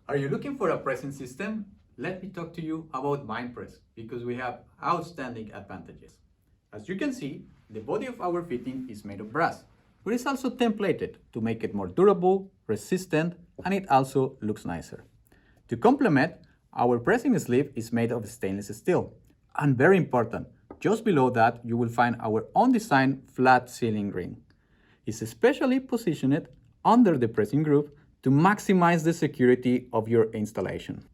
Are you looking for a pressing system? Let me talk to you about MAINPRESS because we have outstanding advantages. As you can see, the body of our fitting is made of brass, but it's also templated to make it more durable, resistant, and it also looks nicer. To complement, our pressing sleeve is made of stainless steel. And very important, just below that you will find our own design flat sealing ring. It's especially positioned under the pressing groove to maximize the security of your installation.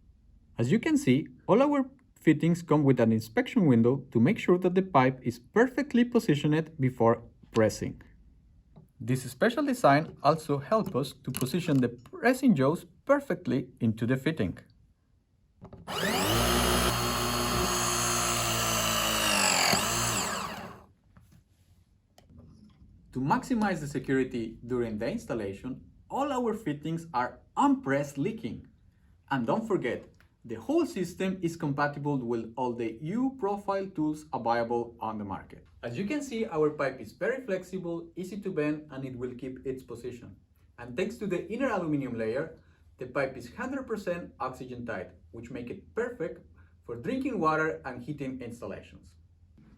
As you can see, all our fittings come with an inspection window to make sure that the pipe is perfectly positioned before pressing. This special design also helps us to position the pressing jaws perfectly into the fitting. To maximize the security during the installation, all our fittings are unpressed leaking. And don't forget, the whole system is compatible with all the U-profile tools available on the market. As you can see, our pipe is very flexible, easy to bend, and it will keep its position. And thanks to the inner aluminum layer, the pipe is 100% oxygen tight, which makes it perfect for drinking water and heating installations.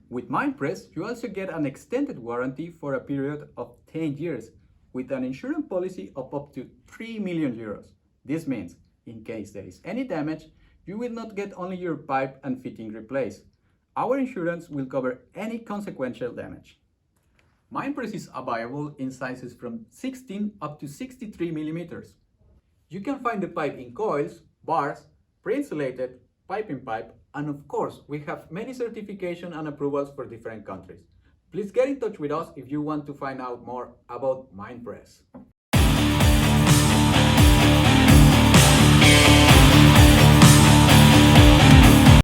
With MAINPRESS, you also get an extended warranty for a period of 10 years with an insurance policy of up to 3 million euros. This means, in case there is any damage, you will not get only your pipe and fitting replaced. Our insurance will cover any consequential damage. MAINPRESS is available in sizes from 16 up to 63 millimeters. You can find the pipe in coils, bars, pre-insulated, pipe, and of course, we have many certifications and approvals for different countries. Please get in touch with us if you want to find out more about MAINPRESS.